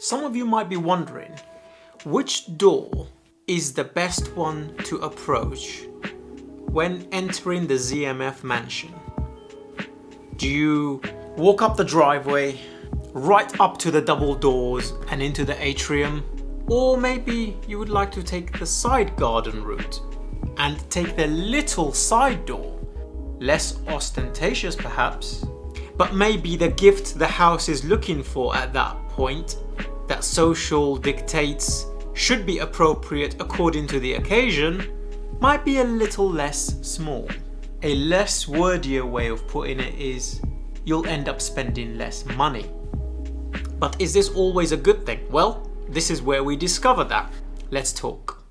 Some of you might be wondering, which door is the best one to approach when entering the ZMF mansion? Do you walk up the driveway, right up to the double doors and into the atrium? Or maybe you would like to take the side garden route and take the little side door. Less ostentatious perhaps, but maybe the gift the house is looking for at that point, that social dictates should be appropriate according to the occasion, might be a little less small. A less wordier way of putting it is, you'll end up spending less money. But is this always a good thing? Well, this is where we discover that. Let's talk.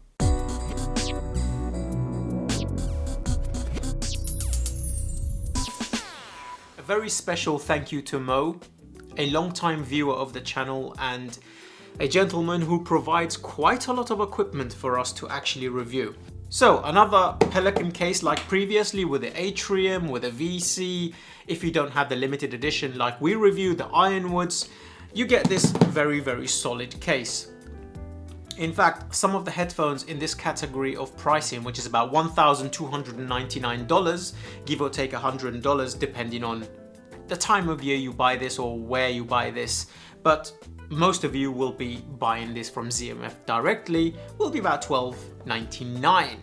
A very special thank you to Mo, a long-time viewer of the channel and a gentleman who provides quite a lot of equipment for us to actually review. So, another Pelican case like previously with the Atrium, with a VC. If you don't have the limited edition like we reviewed, the Ironwoods, you get this very, very solid case. In fact, some of the headphones in this category of pricing, which is about $1,299, give or take $100, depending on the time of year you buy this or where you buy this, but most of you will be buying this from ZMF directly, will be about $12.99.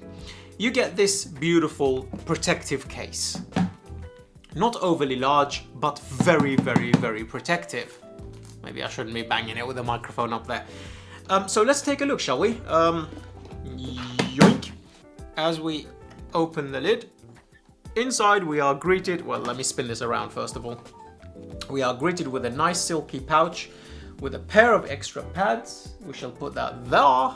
You get this beautiful protective case. Not overly large, but very, very, very protective. Maybe I shouldn't be banging it with a microphone up there. So let's take a look, shall we? Yoink! As we open the lid, inside we are greeted, well, let me spin this around first of all. We are greeted with a nice silky pouch with a pair of extra pads. We shall put that there.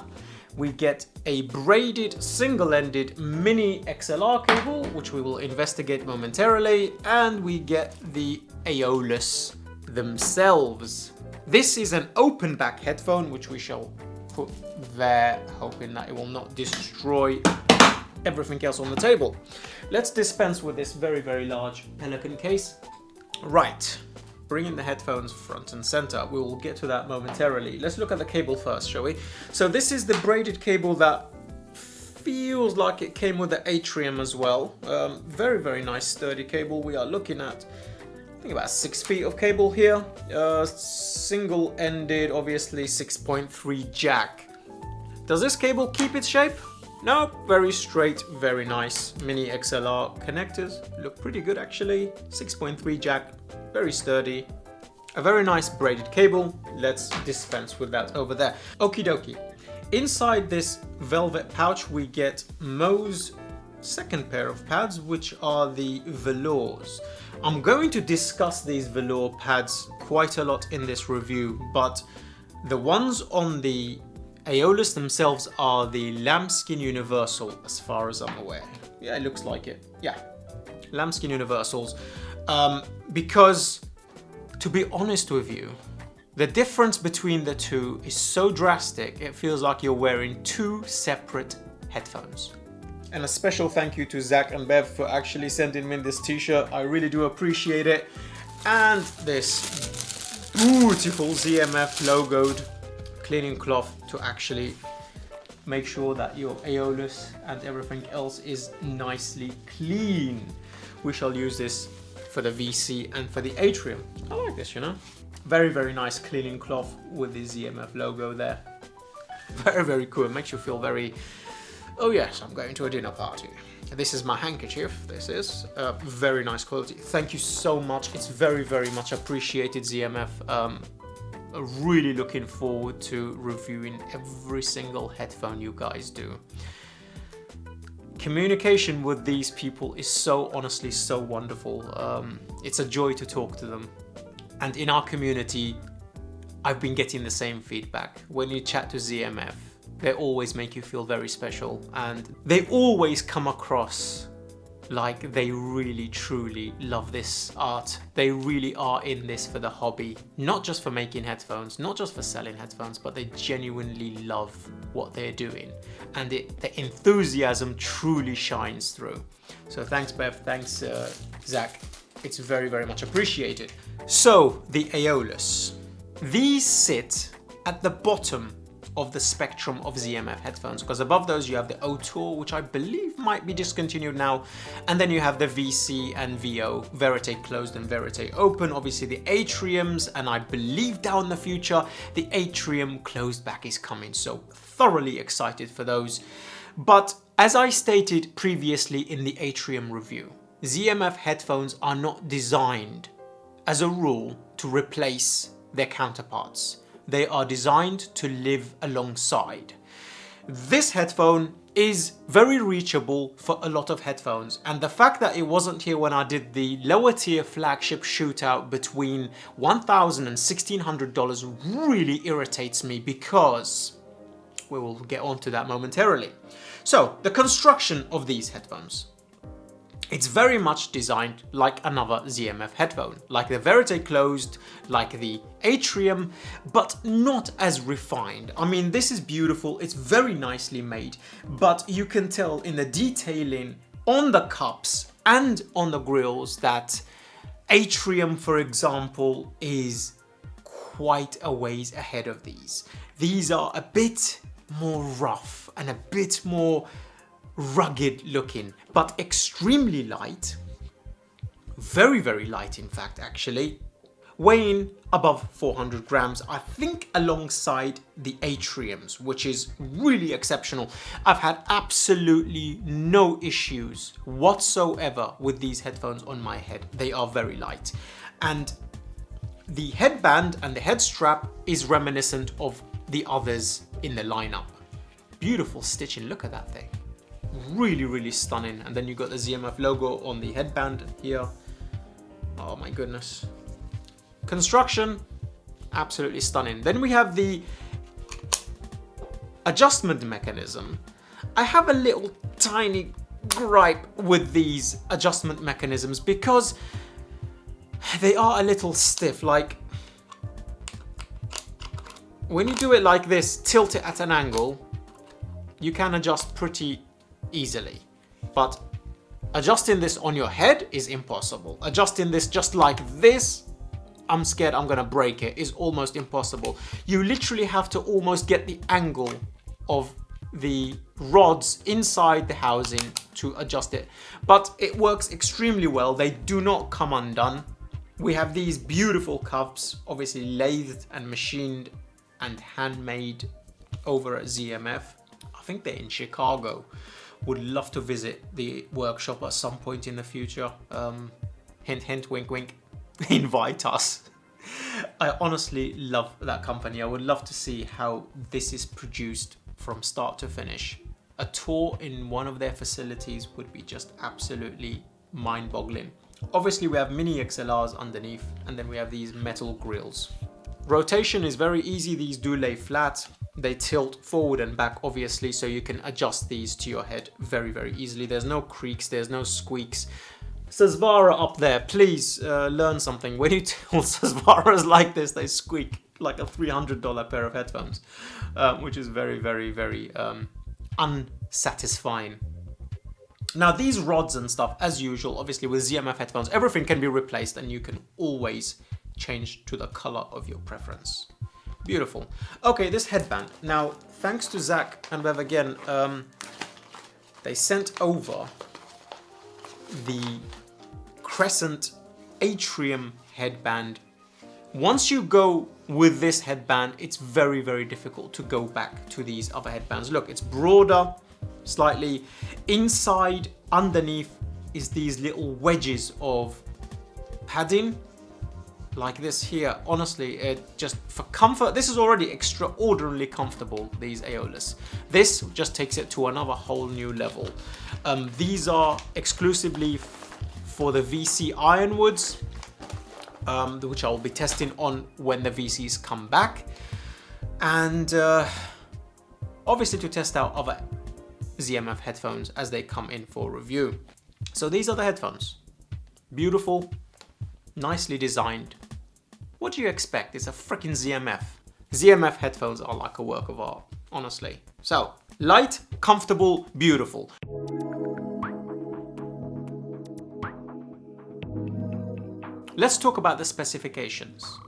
We get a braided single-ended mini XLR cable, which we will investigate momentarily, and we get the Aeolus themselves. This is an open back headphone, which we shall put there, hoping that it will not destroy everything else on the table. Let's dispense with this very, very large Pelican case. Right, bringing the headphones front and center. We will get to that momentarily. Let's look at the cable first, shall we? So this is the braided cable that feels like it came with the Atrium as well. Very, very nice sturdy cable. We are looking at, I think, about 6 feet of cable here. Single-ended, obviously 6.3 jack. Does this cable keep its shape? No, very straight, very nice. Mini XLR connectors look pretty good actually. 6.3 jack, very sturdy. A very nice braided cable. Let's dispense with that over there. Okie dokie. Inside this velvet pouch we get Mo's second pair of pads, which are the velours. I'm going to discuss these velour pads quite a lot in this review, but the ones on the Aeolus themselves are the lambskin universal, as far as I'm aware. Yeah, it looks like it. Yeah, lambskin universals. Because, to be honest with you, the difference between the two is so drastic, it feels like you're wearing two separate headphones. And a special thank you to Zach and Bev for actually sending me this t-shirt. I really do appreciate it. And this beautiful ZMF logoed cleaning cloth to actually make sure that your Aeolus and everything else is nicely clean. We shall use this for the VC and for the Atrium. I like this, you know. Very, very nice cleaning cloth with the ZMF logo there. Very, very cool. It makes you feel very, oh yes, I'm going to a dinner party. This is my handkerchief. This is very nice quality. Thank you so much. It's very, very much appreciated, ZMF. Really looking forward to reviewing every single headphone you guys do. Communication with these people is so, honestly, so wonderful. It's a joy to talk to them. And in our community, I've been getting the same feedback. When you chat to ZMF, they always make you feel very special, and they always come across like they really truly love this art. They really are in this for the hobby, not just for making headphones, not just for selling headphones, but they genuinely love what they're doing, and the enthusiasm truly shines through. So thanks Bev, thanks Zach, it's very, very much appreciated. So the Aeolus, these sit at the bottom of the spectrum of ZMF headphones, because above those you have the O-Tour, which I believe might be discontinued now, and then you have the VC and VO, Verite closed and Verite open, obviously the Atriums, and I believe down the future the Atrium closed back is coming, so thoroughly excited for those. But as I stated previously in the Atrium review, ZMF headphones are not designed as a rule to replace their counterparts. They are designed to live alongside. This headphone is very reachable for a lot of headphones, and the fact that it wasn't here when I did the lower tier flagship shootout between $1,000 and $1,600 really irritates me, because we will get onto that momentarily. So the construction of these headphones. It's very much designed like another ZMF headphone, like the Verite closed, like the Atrium, but not as refined. I mean, this is beautiful, it's very nicely made, but you can tell in the detailing on the cups and on the grills that Atrium, for example, is quite a ways ahead of these. These are a bit more rough and a bit more rugged looking, but extremely light, very, very light in fact, actually, weighing above 400 grams, I think, alongside the Atriums, which is really exceptional. I've had absolutely no issues whatsoever with these headphones on my head. They are very light, and the headband and the head strap is reminiscent of the others in the lineup. Beautiful stitching, look at that thing. Really, really stunning. And then you got the ZMF logo on the headband here. Oh my goodness. Construction, absolutely stunning. Then we have the adjustment mechanism. I have a little tiny gripe with these adjustment mechanisms because they are a little stiff. Like, when you do it like this, tilt it at an angle, you can adjust pretty easily, but adjusting this on your head is impossible. Adjusting this just like this, I'm scared I'm gonna break it, is almost impossible. You literally have to almost get the angle of the rods inside the housing to adjust it, but it works extremely well. They do not come undone. We have these beautiful cups, obviously lathed and machined and handmade over at ZMF. I think they're in Chicago. Would love to visit the workshop at some point in the future. Hint, hint, wink, wink. Invite us. I honestly love that company. I would love to see how this is produced from start to finish. A tour in one of their facilities would be just absolutely mind-boggling. Obviously, we have mini XLRs underneath, and then we have these metal grills. Rotation is very easy. These do lay flat. They tilt forward and back, obviously, so you can adjust these to your head very, very easily. There's no creaks, there's no squeaks. Sesvara up there, please learn something. When you tilt Sesvaras like this, they squeak like a $300 pair of headphones, which is very, very, very unsatisfying. Now, these rods and stuff, as usual, obviously with ZMF headphones, everything can be replaced and you can always change to the color of your preference. Beautiful. Okay, this headband. Now, thanks to Zach and Bev again, they sent over the Crescent Atrium headband. Once you go with this headband, it's very, very difficult to go back to these other headbands. Look, it's broader, slightly. Inside, underneath, is these little wedges of padding. Like this here. Honestly, it just, for comfort, this is already extraordinarily comfortable, these Aeolus. This just takes it to another whole new level. These are exclusively for the VC Ironwoods, which I'll be testing on when the VCs come back, and obviously to test out other ZMF headphones as they come in for review. So these are the headphones. Beautiful, nicely designed. What do you expect? It's a freaking ZMF. ZMF headphones are like a work of art, honestly. So, light, comfortable, beautiful. Let's talk about the specifications.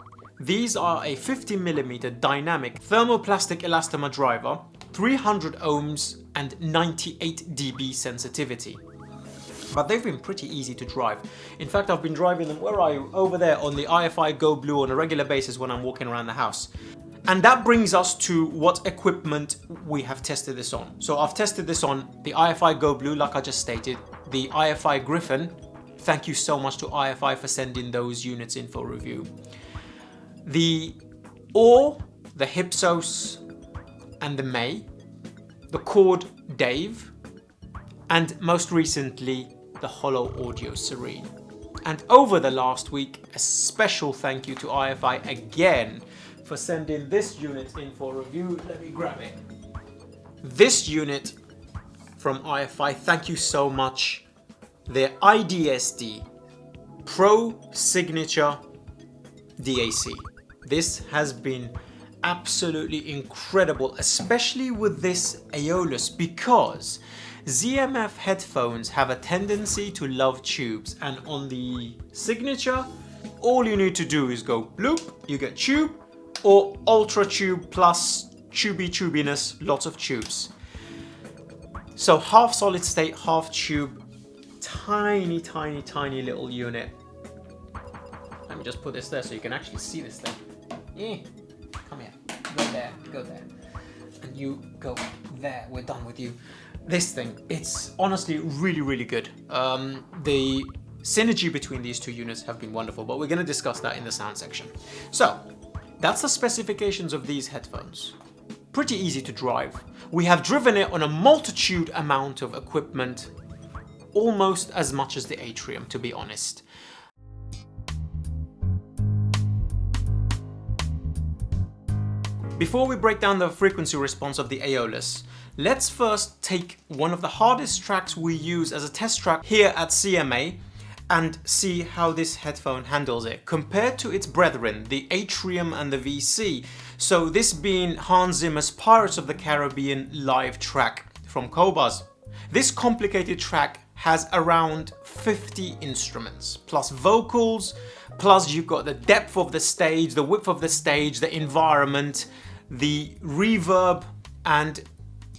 These are a 50mm dynamic thermoplastic elastomer driver, 300 ohms and 98 dB sensitivity. But they've been pretty easy to drive. In fact, I've been driving them, where are you? Over there on the IFI Go Blue on a regular basis when I'm walking around the house. And that brings us to what equipment we have tested this on. So I've tested this on the IFI Go Blue, like I just stated, the IFI Griffin. Thank you so much to IFI for sending those units in for review. The Or, the Hypsos, and the May, the Chord Dave, and most recently, the Hollow Audio Serene. And over the last week, a special thank you to IFI again for sending this unit in for review. Let me grab it. This unit from IFI, thank you so much. Their IDSD Pro Signature DAC. This has been absolutely incredible, especially with this Aeolus, because ZMF headphones have a tendency to love tubes, and on the Signature, all you need to do is go bloop, you get tube, or ultra tube plus tubiness, lots of tubes. So half solid state, half tube, tiny little unit. Let me just put this there so you can actually see this thing. Yeah, come here, go there, and you go there, we're done with you. This thing, it's honestly really good. The synergy between these two units have been wonderful, but we're going to discuss that in the sound section. So, that's the specifications of these headphones. Pretty easy to drive. We have driven it on a multitude amount of equipment, almost as much as the Atrium, to be honest. Before we break down the frequency response of the Aeolus, let's first take one of the hardest tracks we use as a test track here at CMA and see how this headphone handles it compared to its brethren, the Atrium and the VC. So this being Hans Zimmer's Pirates of the Caribbean live track from Cobas. This complicated track has around 50 instruments, plus vocals, plus you've got the depth of the stage, the width of the stage, the environment, the reverb, and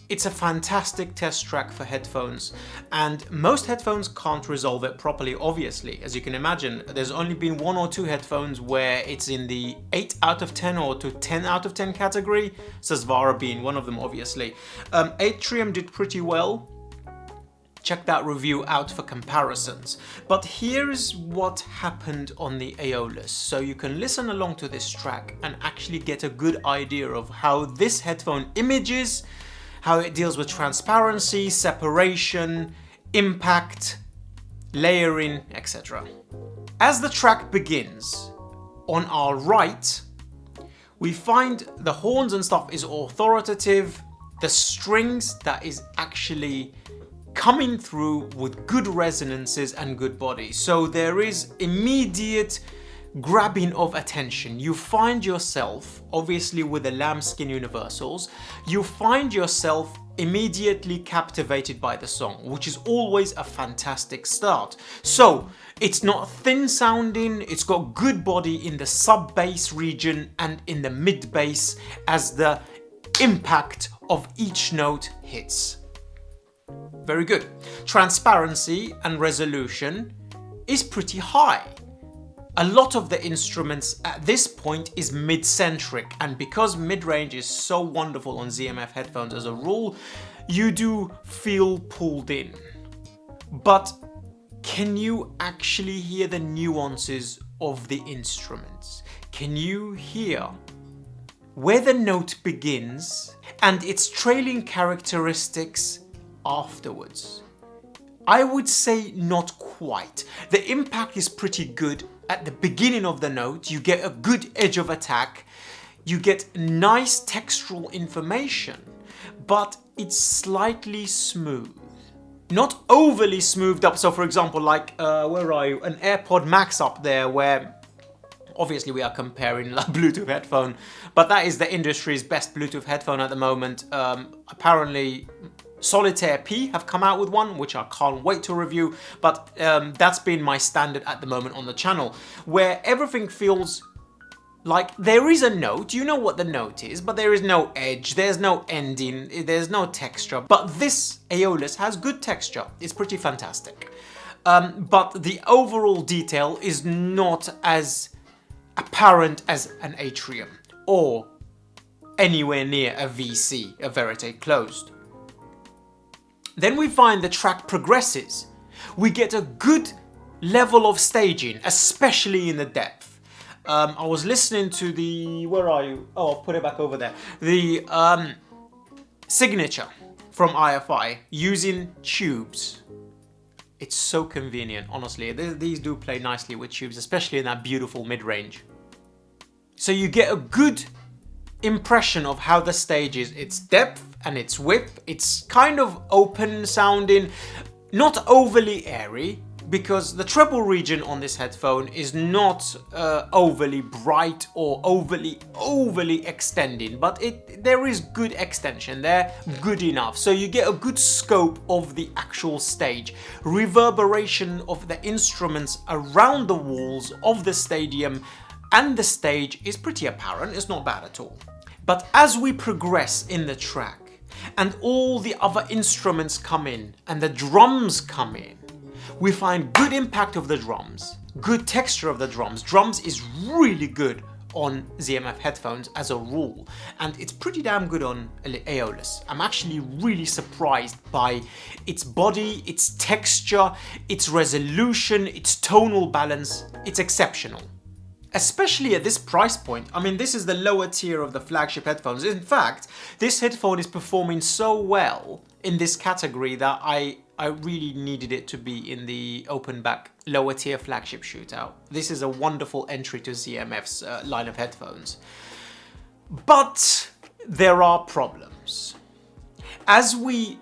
it's a fantastic test track for headphones, and most headphones can't resolve it properly, obviously. As you can imagine, there's only been 1 or 2 headphones where it's in the 8 out of 10 or to 10 out of 10 category, Sasvara being one of them, obviously. Atrium did pretty well. Check that review out for comparisons. But here's what happened on the Aeolus, so you can listen along to this track and actually get a good idea of how this headphone images, how it deals with transparency, separation, impact, layering, etc. As the track begins, on our right, we find the horns and stuff is authoritative, the strings that is actually coming through with good resonances and good body. So there is immediate grabbing of attention. You find yourself, obviously with the lambskin universals, you find yourself immediately captivated by the song, which is always a fantastic start. So it's not thin sounding, it's got good body in the sub bass region and in the mid bass as the impact of each note hits. Very good. Transparency and resolution is pretty high. A lot of the instruments at this point is mid-centric, and because mid-range is so wonderful on ZMF headphones as a rule, you do feel pulled in. But can you actually hear the nuances of the instruments? Can you hear where the note begins and its trailing characteristics afterwards? I would say not quite. The impact is pretty good at the beginning of the note. You get a good edge of attack, you get nice textural information, but it's slightly smooth. Not overly smoothed up. So for example, like, where are you? An AirPod Max up there, where obviously we are comparing a Bluetooth headphone, but that is the industry's best Bluetooth headphone at the moment. Apparently Solitaire P have come out with one, which I can't wait to review, but that's been my standard at the moment on the channel, where everything feels Like, there is a note, you know what the note is, but there is no edge, there's no ending, there's no texture. But this Aeolus has good texture, it's pretty fantastic. But the overall detail is not as apparent as an Atrium or anywhere near a VC, a Verite closed. Then we find the track progresses. We get a good level of staging, especially in the depth. I was listening to the, where are you? Oh, I'll put it back over there. The signature from IFI using tubes. It's so convenient, honestly. These do play nicely with tubes, especially in that beautiful mid-range. So you get a good impression of how the stage is, its depth and its width. It's kind of open sounding, not overly airy, because the treble region on this headphone is not overly bright or overly extending, but there is good extension there, good enough. So you get a good scope of the actual stage. Reverberation of the instruments around the walls of the stadium and the stage is pretty apparent, it's not bad at all. But as we progress in the track and all the other instruments come in and the drums come in, we find good impact of the drums, good texture of the drums. Drums is really good on ZMF headphones as a rule, and it's pretty damn good on Aeolus. I'm actually really surprised by its body, its texture, its resolution, its tonal balance. It's exceptional. Especially at this price point. I mean, this is the lower tier of the flagship headphones. In fact, this headphone is performing so well in this category that I really needed it to be in the open back lower tier flagship shootout. This is a wonderful entry to ZMF's line of headphones. But there are problems. As we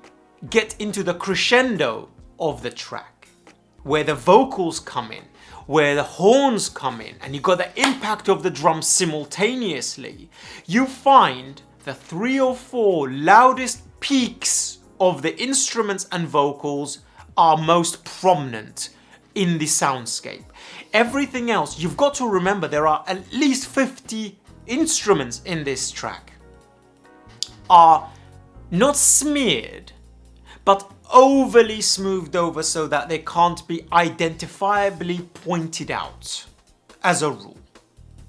get into the crescendo of the track, where the vocals come in, where the horns come in, and you got the impact of the drums simultaneously, you find the 3 or 4 loudest peaks of the instruments and vocals are most prominent in the soundscape. Everything else, you've got to remember there are at least 50 instruments in this track, are not smeared, but overly smoothed over so that they can't be identifiably pointed out as a rule.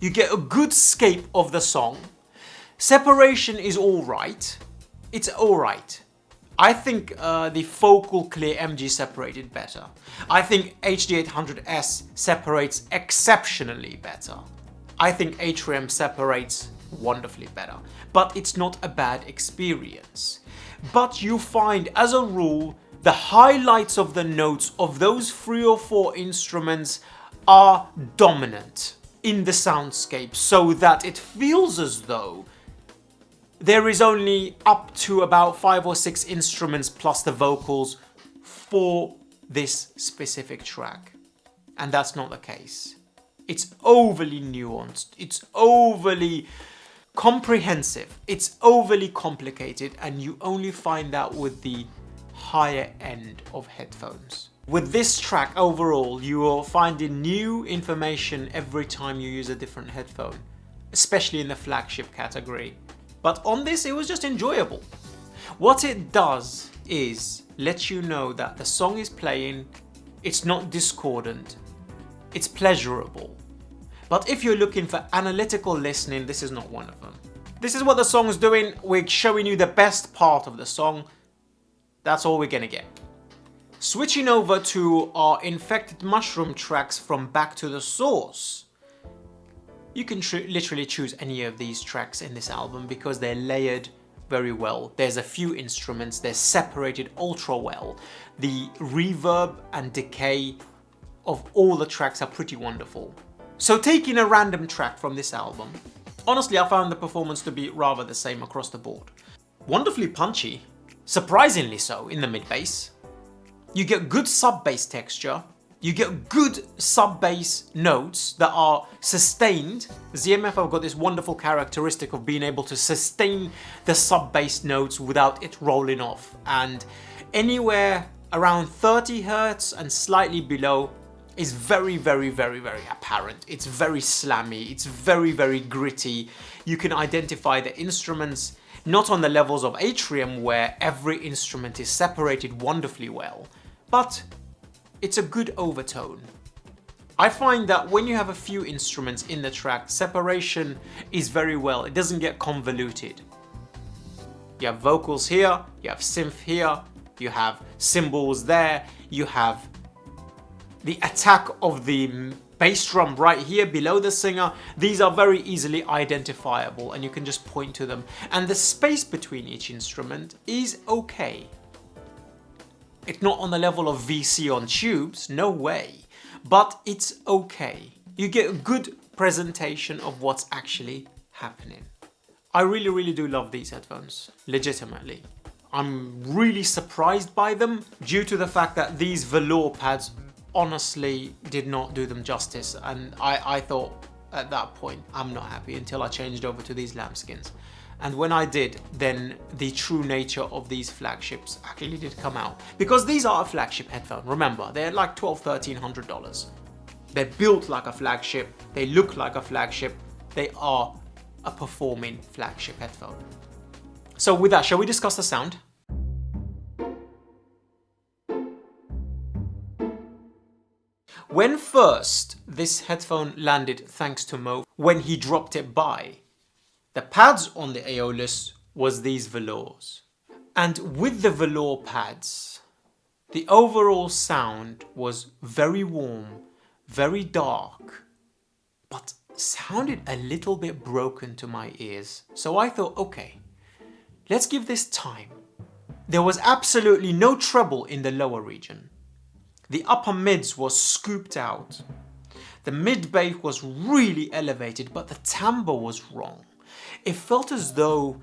You get a good scape of the song. Separation is alright. It's alright. I think the Focal Clear MG separated better. I think HD800S separates exceptionally better. I think Atrium separates wonderfully better. But it's not a bad experience. But you find, as a rule, the highlights of the notes of those 3 or 4 instruments are dominant in the soundscape, so that it feels as though there is only up to about 5 or 6 instruments plus the vocals for this specific track. And that's not the case. It's overly nuanced, it's overly comprehensive, it's overly complicated, and you only find that with the higher end of headphones. With this track overall, you are finding new information every time you use a different headphone, especially in the flagship category. But on this, it was just enjoyable. What it does is let you know that the song is playing, it's not discordant, it's pleasurable. But if you're looking for analytical listening, this is not one of them. This is what the song's doing. We're showing you the best part of the song. That's all we're gonna get. Switching over to our Infected Mushroom tracks from Back to the Source. You can literally choose any of these tracks in this album because they're layered very well. There's a few instruments, they're separated ultra well. The reverb and decay of all the tracks are pretty wonderful. So taking a random track from this album, honestly I found the performance to be rather the same across the board. Wonderfully punchy, surprisingly so in the mid-bass. You get good sub-bass texture, you get good sub-bass notes that are sustained. ZMF have got this wonderful characteristic of being able to sustain the sub-bass notes without it rolling off, and anywhere around 30 Hz and slightly below, is very, very, very, very apparent. It's very slammy. It's very, very gritty. You can identify the instruments not on the levels of Atrium where every instrument is separated wonderfully well, but it's a good overtone. I find that when you have a few instruments in the track, separation is very well. It doesn't get convoluted. You have vocals here, you have synth here, you have cymbals there, you have the attack of the bass drum right here below the singer. These are very easily identifiable and you can just point to them. And the space between each instrument is okay. It's not on the level of VC on tubes, no way, but it's okay. You get a good presentation of what's actually happening. I really, really do love these headphones, legitimately. I'm really surprised by them due to the fact that these velour pads honestly did not do them justice, and I thought at that point I'm not happy until I changed over to these lambskins. And when I did, then the true nature of these flagships actually did come out. Because these are a flagship headphone, remember, they're like $1,200, $1,300. They're built like a flagship, they look like a flagship, they are a performing flagship headphone. So with that, shall we discuss the sound? When first this headphone landed, thanks to Mo, when he dropped it by, the pads on the Aeolus was these velours. And with the velour pads, the overall sound was very warm, very dark, but sounded a little bit broken to my ears. So I thought, okay, let's give this time. There was absolutely no treble in the lower region. The upper mids was scooped out. The mid bass was really elevated, but the timbre was wrong. It felt as though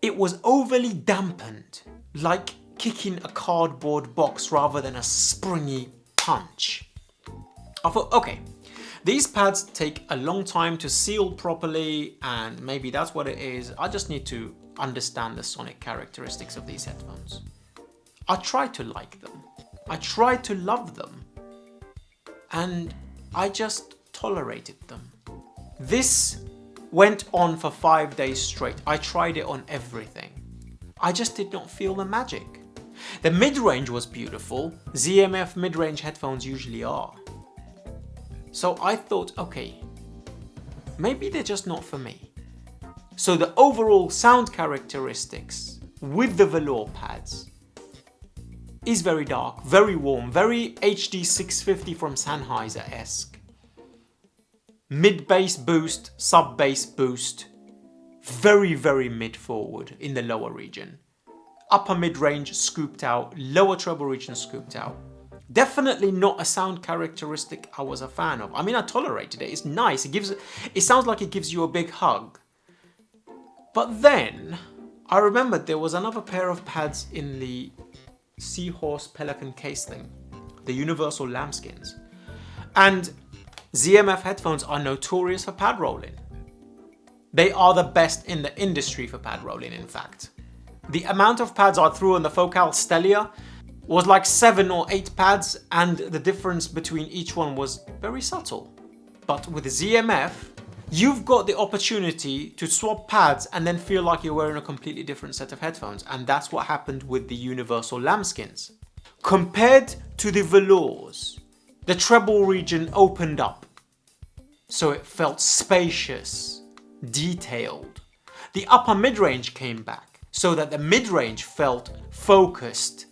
it was overly dampened, like kicking a cardboard box rather than a springy punch. I thought, okay, these pads take a long time to seal properly, and maybe that's what it is. I just need to understand the sonic characteristics of these headphones. I tried to like them. I tried to love them. And I just tolerated them. This went on for 5 days straight. I tried it on everything. I just did not feel the magic. The mid-range was beautiful. ZMF mid-range headphones usually are. So I thought, okay, maybe they're just not for me. So the overall sound characteristics with the velour pads is very dark, very warm, very HD 650 from Sennheiser-esque. Mid-bass boost, sub-bass boost, very, very mid-forward in the lower region. Upper mid-range scooped out, lower treble region scooped out. Definitely not a sound characteristic I was a fan of. I mean, I tolerated it. It's nice. It sounds like it gives you a big hug. But then I remembered there was another pair of pads in the Seahorse Pelican case thing, the universal lambskins. And ZMF headphones are notorious for pad rolling. They are the best in the industry for pad rolling, in fact. The amount of pads I threw on the Focal Stellia was like 7 or 8 pads, and the difference between each one was very subtle. But with ZMF, you've got the opportunity to swap pads and then feel like you're wearing a completely different set of headphones, and that's what happened with the universal lambskins. Compared to the velours, the treble region opened up, so it felt spacious, detailed. The upper mid-range came back, so that the mid-range felt focused,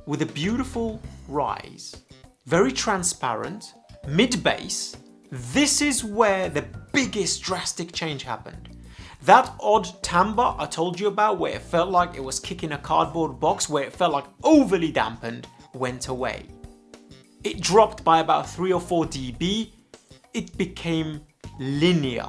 with a beautiful rise. Very transparent, mid-bass. This is where the biggest drastic change happened. That odd timbre I told you about, where it felt like it was kicking a cardboard box, where it felt like overly dampened, went away. It dropped by about 3 or 4 dB. It became linear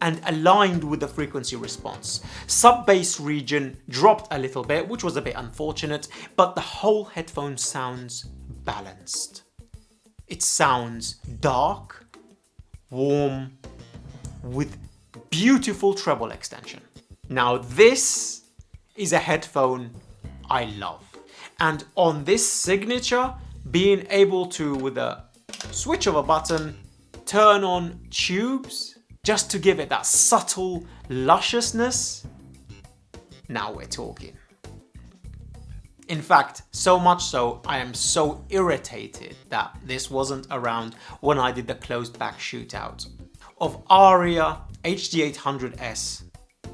and aligned with the frequency response. Sub-bass region dropped a little bit, which was a bit unfortunate, but the whole headphone sounds balanced. It sounds dark, warm, with beautiful treble extension. Now this is a headphone I love. And on this signature, being able to, with a switch of a button, turn on tubes, just to give it that subtle lusciousness. Now we're talking. In fact, so much so, I am so irritated that this wasn't around when I did the closed back shootout of Aria HD800S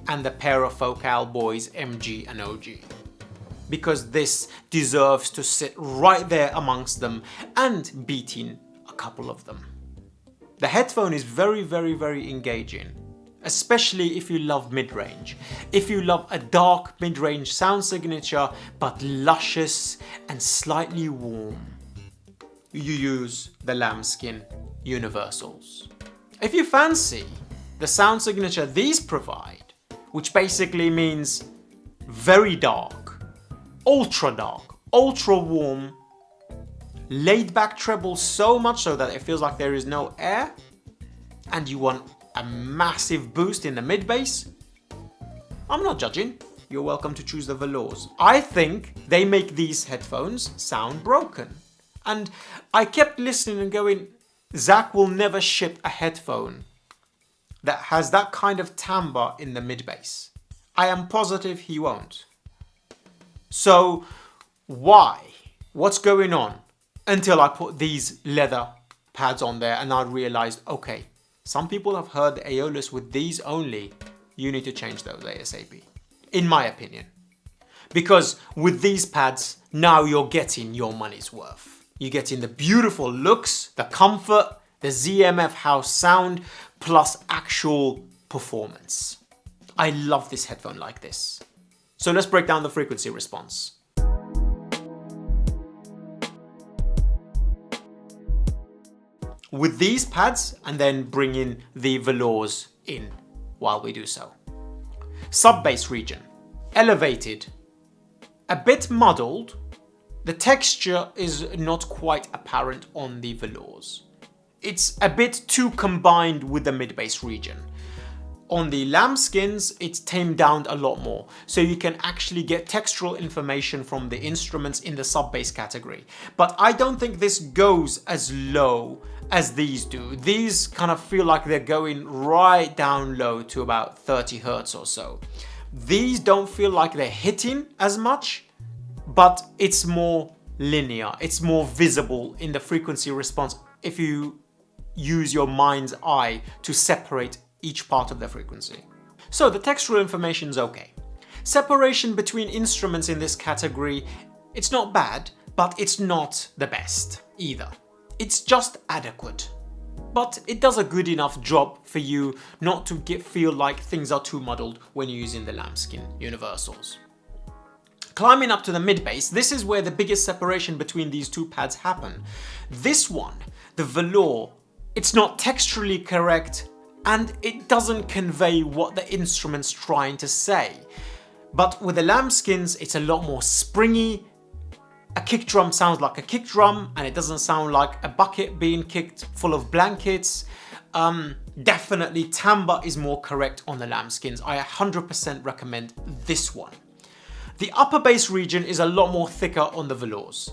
and the pair of Focal boys MG and OG. Because this deserves to sit right there amongst them and beating a couple of them. The headphone is very, very, very engaging. Especially if you love mid-range. If you love a dark mid-range sound signature, but luscious and slightly warm, you use the lambskin universals. If you fancy the sound signature these provide, which basically means very dark, ultra warm, laid back treble so much so that it feels like there is no air, and you want a massive boost in the mid bass, I'm not judging. You're welcome to choose the velours. I think they make these headphones sound broken. And I kept listening and going, Zach will never ship a headphone that has that kind of timbre in the mid bass. I am positive he won't. So why? What's going on? Until I put these leather pads on there and I realized, okay, some people have heard the Aeolus with these only. You need to change those ASAP, in my opinion. Because with these pads, now you're getting your money's worth. You're getting the beautiful looks, the comfort, the ZMF house sound, plus actual performance. I love this headphone like this. So let's break down the frequency response. With these pads, and then bring in the velours in while we do so. Sub-bass region, elevated, a bit muddled. The texture is not quite apparent on the velours. It's a bit too combined with the mid-bass region. On the lambskins, it's tamed down a lot more, so you can actually get textural information from the instruments in the sub-bass category. But I don't think this goes as low as these do. These kind of feel like they're going right down low to about 30 Hertz or so. These don't feel like they're hitting as much, but it's more linear. It's more visible in the frequency response if you use your mind's eye to separate each part of the frequency. So the textual information is okay. Separation between instruments in this category, it's not bad, but it's not the best either. It's just adequate. But it does a good enough job for you not to feel like things are too muddled when you're using the lambskin universals. Climbing up to the mid bass, this is where the biggest separation between these two pads happen. This one, the velour, it's not texturally correct and it doesn't convey what the instrument's trying to say. But with the lambskins, it's a lot more springy. A kick drum sounds like a kick drum and it doesn't sound like a bucket being kicked full of blankets. Definitely timbre is more correct on the lambskins. I 100% recommend this one. The upper bass region is a lot more thicker on the velours.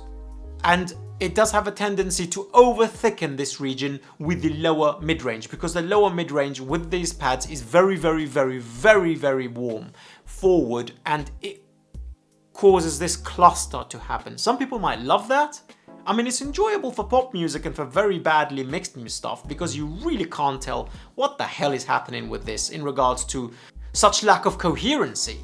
And it does have a tendency to over thicken this region with the lower mid-range, because the lower mid-range with these pads is very warm forward, and it causes this cluster to happen. Some people might love that. I mean, it's enjoyable for pop music and for very badly mixed stuff, because you really can't tell what the hell is happening with this in regards to such lack of coherency.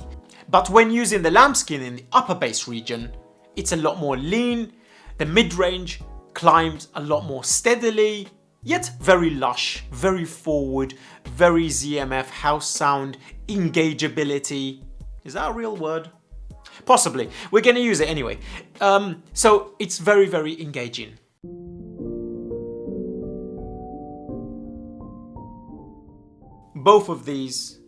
But when using the lambskin in the upper bass region, it's a lot more lean. The mid-range climbs a lot more steadily, yet very lush, very forward, very ZMF house sound, engageability. Is that a real word? Possibly. We're going to use it anyway. So it's very engaging. Both of these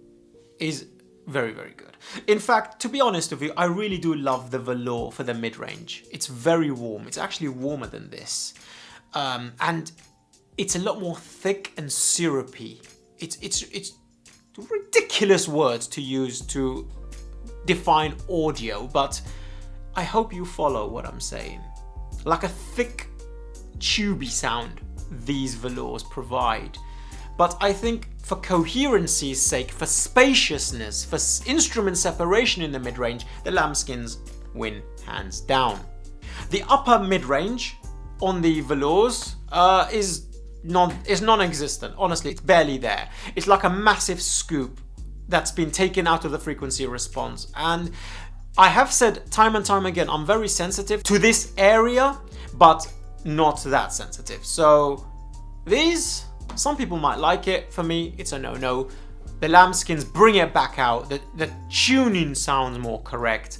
is very good. In fact, to be honest with you, I really do love the velour for the mid-range. It's very warm. It's actually warmer than this. And it's a lot more thick and syrupy. It's ridiculous words to use to define audio, but I hope you follow what I'm saying. Like a thick, tubey sound these velours provide. But I think for coherency's sake, for spaciousness, for instrument separation in the mid-range, the lambskins win hands down. The upper mid-range on the velours is non-existent. Honestly, it's barely there. It's like a massive scoop that's been taken out of the frequency response. And I have said time and time again, I'm very sensitive to this area, but not that sensitive. So these, some people might like it. For me, it's a no-no. The lambskins bring it back out. The tuning sounds more correct.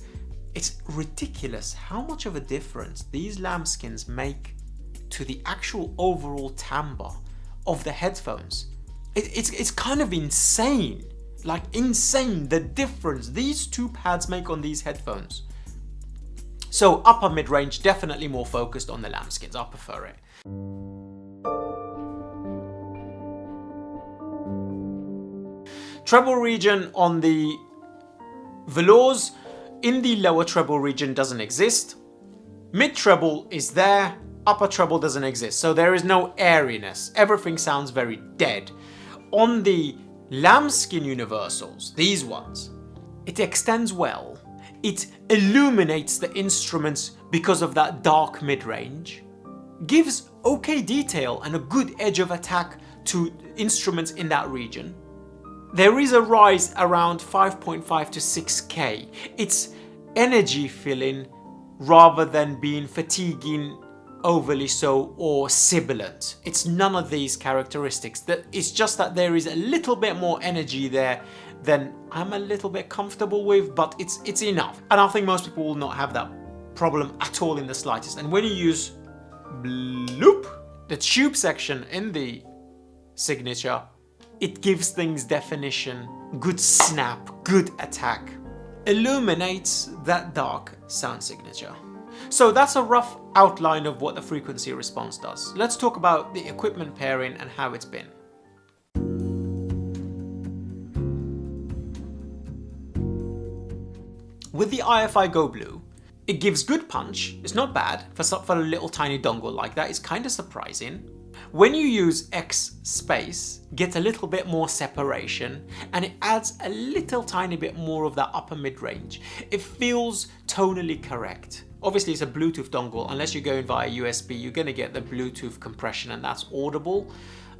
It's ridiculous how much of a difference these lambskins make to the actual overall timbre of the headphones. It's kind of insane. Like insane, the difference these two pads make on these headphones. So upper mid-range, definitely more focused on the lambskins. I prefer it. Treble region on the velours in the lower treble region doesn't exist. Mid treble is there, upper treble doesn't exist. So there is no airiness. Everything sounds very dead. On the lambskin universals, these ones, it extends well. It illuminates the instruments because of that dark mid-range. Gives okay detail and a good edge of attack to instruments in that region. There is a rise around 5.5 to 6K. It's energy filling rather than being fatiguing overly so or sibilant. It's none of these characteristics. It's just that there is a little bit more energy there than I'm a little bit comfortable with, but it's enough. And I think most people will not have that problem at all in the slightest. And when you use bloop, the tube section in the signature, it gives things definition, good snap, good attack, illuminates that dark sound signature. So that's a rough outline of what the frequency response does. Let's talk about the equipment pairing and how it's been. With the IFI Go Blue, it gives good punch. It's not bad for a little tiny dongle like that. It's kind of surprising. When you use X space, get a little bit more separation and it adds a little tiny bit more of that upper mid-range. It feels tonally correct. Obviously it's a Bluetooth dongle. Unless you're going via USB, you're going to get the Bluetooth compression and that's audible.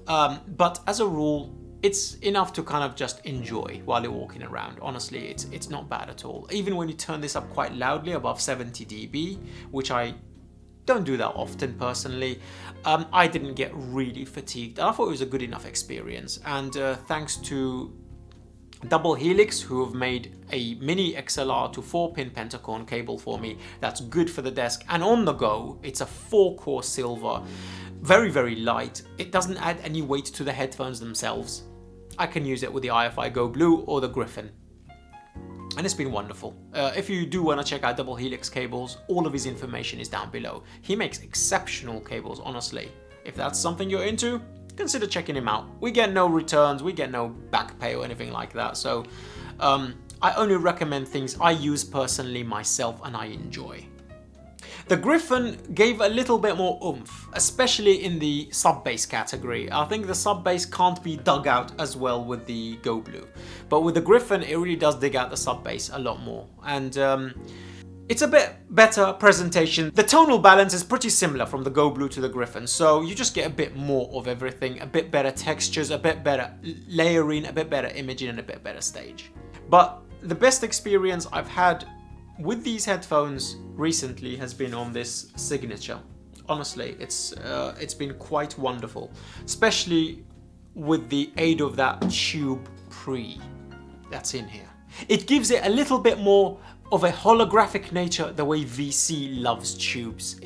But as a rule, it's enough to kind of just enjoy while you're walking around. Honestly, it's not bad at all. Even when you turn this up quite loudly above 70 dB, which I don't do that often personally, I didn't get really fatigued. I thought it was a good enough experience. And thanks to Double Helix, who have made a mini XLR to 4-pin pentacorn cable for me that's good for the desk and on the go. It's a 4-core silver, very, very light. It doesn't add any weight to the headphones themselves. I can use it with the IFI Go Blue or the Griffin. And it's been wonderful. If you do want to check out Double Helix cables, all of his information is down below. He makes exceptional cables, honestly. If that's something you're into, consider checking him out. We get no returns, we get no back pay or anything like that. So I only recommend things I use personally myself and I enjoy. The Griffin gave a little bit more oomph, especially in the sub-bass category. I think the sub-bass can't be dug out as well with the Go Blue. But with the Griffin, it really does dig out the sub-bass a lot more. And it's a bit better presentation. The tonal balance is pretty similar from the Go Blue to the Griffin. So you just get a bit more of everything, a bit better textures, a bit better layering, a bit better imaging, and a bit better stage. But the best experience I've had with these headphones recently has been on this signature. Honestly, it's been quite wonderful, especially with the aid of that tube pre that's in here. It gives it a little bit more of a holographic nature, the way VC loves tubes.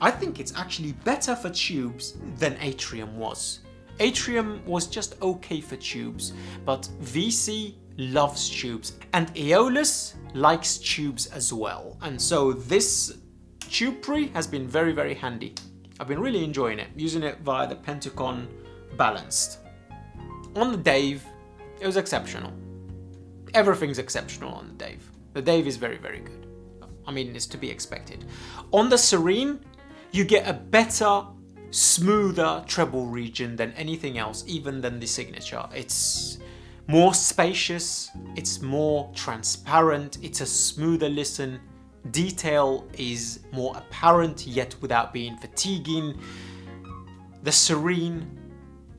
I think it's actually better for tubes than Atrium was. Atrium was just okay for tubes, but VC loves tubes, and Aeolus likes tubes as well. And so this tube pre has been very, very handy. I've been really enjoying it, using it via the Pentacon balanced. On the Dave, it was exceptional. Everything's exceptional on the Dave. The Dave is very, very good. I mean, it's to be expected. On the Serene, you get a better smoother treble region than anything else, even than the Signature. It's more spacious, it's more transparent, it's a smoother listen. Detail is more apparent, yet without being fatiguing. The Serene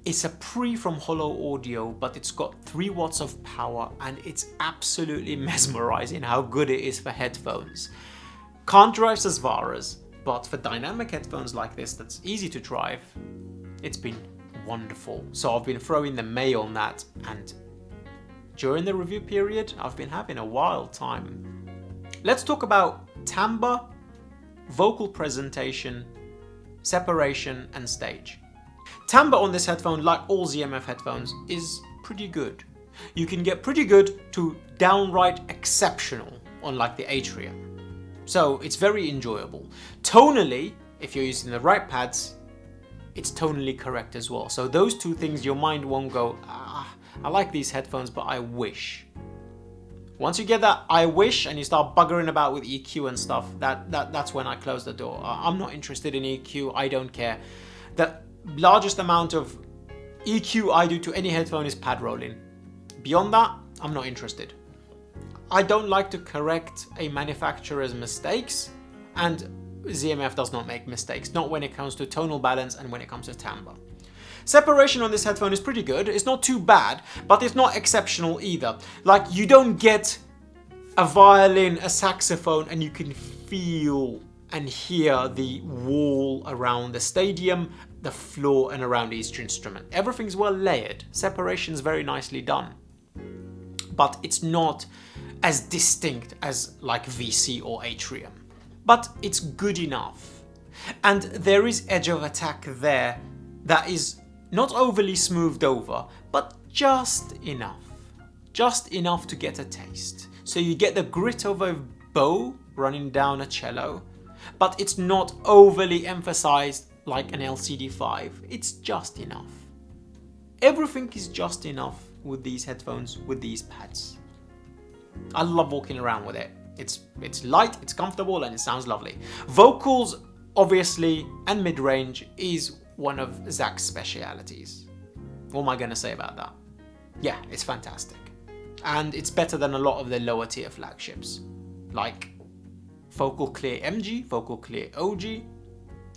is a pre from Hollow Audio, but it's got 3 watts of power and it's absolutely mesmerizing how good it is for headphones. Can't drive Sesvaras, but for dynamic headphones like this that's easy to drive, it's been wonderful. So I've been throwing the May on that, and during the review period, I've been having a wild time. Let's talk about timbre, vocal presentation, separation, and stage. Timbre on this headphone, like all ZMF headphones, is pretty good. You can get pretty good to downright exceptional on like the Atrium. So it's very enjoyable. Tonally, if you're using the right pads, it's tonally correct as well. So those two things, your mind won't go, I like these headphones, but I wish. Once you get that I wish and you start buggering about with EQ and stuff, that's when I close the door. I'm not interested in EQ, I don't care. The largest amount of EQ I do to any headphone is pad rolling. Beyond that, I'm not interested. I don't like to correct a manufacturer's mistakes, and ZMF does not make mistakes, not when it comes to tonal balance and when it comes to timbre. Separation on this headphone is pretty good. It's not too bad, but it's not exceptional either. Like, you don't get a violin, a saxophone, and you can feel and hear the wall around the stadium, the floor, and around each instrument. Everything's well layered. Separation's very nicely done. But it's not as distinct as like VC or Atrium. But it's good enough. And there is edge of attack there that is not overly smoothed over, but just enough. Just enough to get a taste. So you get the grit of a bow running down a cello, but it's not overly emphasized like an LCD5. It's just enough. Everything is just enough with these headphones, with these pads. I love walking around with it. It's light, it's comfortable, and it sounds lovely. Vocals, obviously, and mid-range is one of Zach's specialities. What am I going to say about that? Yeah, it's fantastic. And it's better than a lot of the lower tier flagships, like Vocal Clear MG, Vocal Clear OG,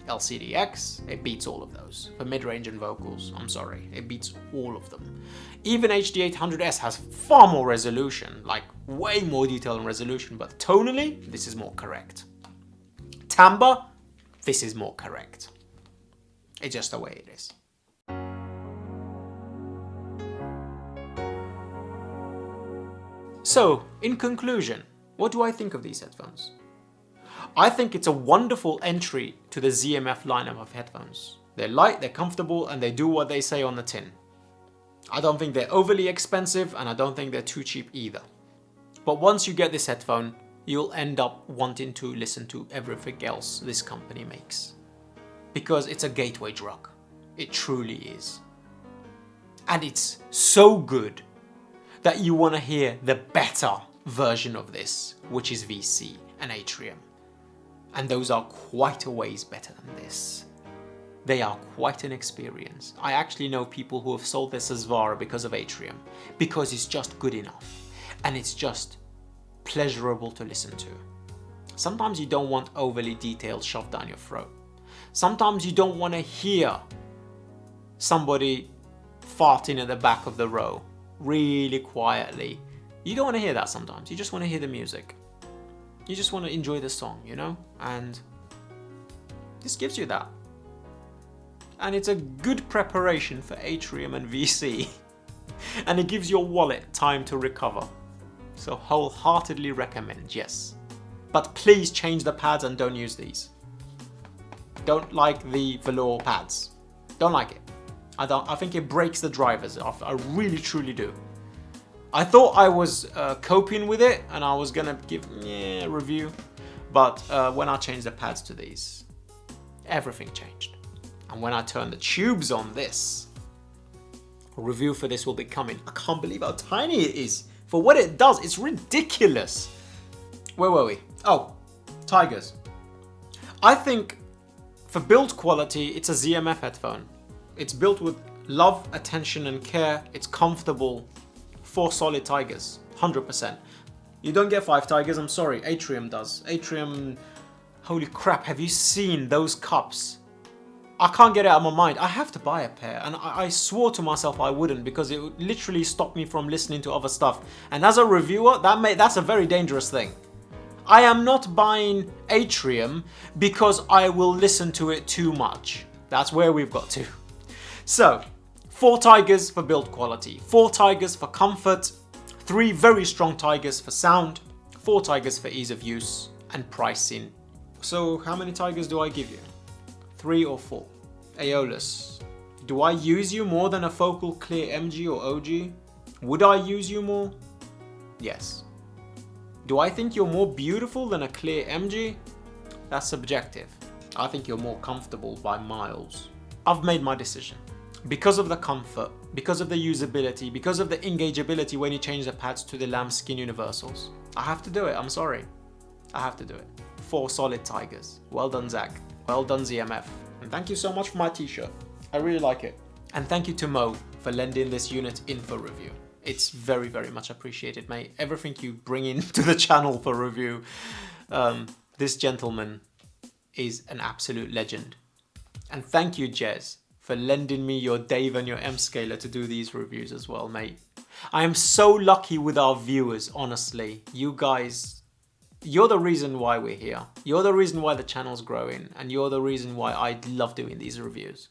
LCDX. It beats all of those. For mid-range and vocals, I'm sorry, it beats all of them. Even HD800S has far more resolution, like way more detail and resolution, but tonally, this is more correct. Timbre, this is more correct. It's just the way it is. So, in conclusion, what do I think of these headphones? I think it's a wonderful entry to the ZMF lineup of headphones. They're light, they're comfortable, and they do what they say on the tin. I don't think they're overly expensive, and I don't think they're too cheap either. But once you get this headphone, you'll end up wanting to listen to everything else this company makes. Because it's a gateway drug. It truly is. And it's so good that you want to hear the better version of this, which is VC and Atrium. And those are quite a ways better than this. They are quite an experience. I actually know people who have sold their Sesvara because of Atrium, because it's just good enough and it's just pleasurable to listen to. Sometimes you don't want overly detailed shoved down your throat. Sometimes you don't want to hear somebody farting at the back of the row really quietly. You don't want to hear that sometimes. You just want to hear the music. You just want to enjoy the song, you know? And this gives you that. And it's a good preparation for Atrium and VC. And it gives your wallet time to recover. So wholeheartedly recommend, yes. But please change the pads and don't use these. Don't like the velour pads. Don't like it. I think it breaks the drivers off. I really truly do. I thought I was coping with it and I was gonna give a review, but when I changed the pads to these, everything changed. And when I turned the tubes on this, a review for this will be coming. I can't believe how tiny it is. For what it does, it's ridiculous. Where were we? Oh, Tigers. I think For build quality, it's a ZMF headphone. It's built with love, attention and care. It's comfortable. 4 solid tigers, 100%. You don't get 5 tigers, I'm sorry, Atrium does. Atrium, holy crap, have you seen those cups? I can't get it out of my mind. I have to buy a pair, and I swore to myself I wouldn't because it would literally stop me from listening to other stuff. And as a reviewer, that's a very dangerous thing. I am not buying Atrium because I will listen to it too much. That's where we've got to. So, 4 tigers for build quality, 4 tigers for comfort, 3 very strong tigers for sound, 4 tigers for ease of use and pricing. So how many tigers do I give you? 3 or 4? Aeolus. Do I use you more than a focal clear MG or OG? Would I use you more? Yes. Do I think you're more beautiful than a clear MG? That's subjective. I think you're more comfortable by miles. I've made my decision. Because of the comfort, because of the usability, because of the engageability when you change the pads to the lambskin universals. I have to do it, I'm sorry. I have to do it. 4 solid tigers. Well done, Zach. Well done, ZMF. And thank you so much for my t-shirt. I really like it. And thank you to Mo for lending this unit in for review. It's very, very much appreciated, mate. Everything you bring into the channel for review. This gentleman is an absolute legend. And thank you, Jez, for lending me your Dave and your M scaler to do these reviews as well, mate. I am so lucky with our viewers, honestly. You guys, you're the reason why we're here. You're the reason why the channel's growing, and you're the reason why I love doing these reviews.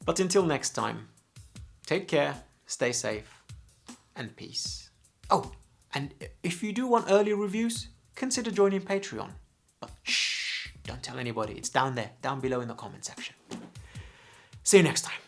But until next time, take care, stay safe, and peace. Oh, and if you do want early reviews, consider joining Patreon. But shh, don't tell anybody. It's down there, down below in the comment section. See you next time.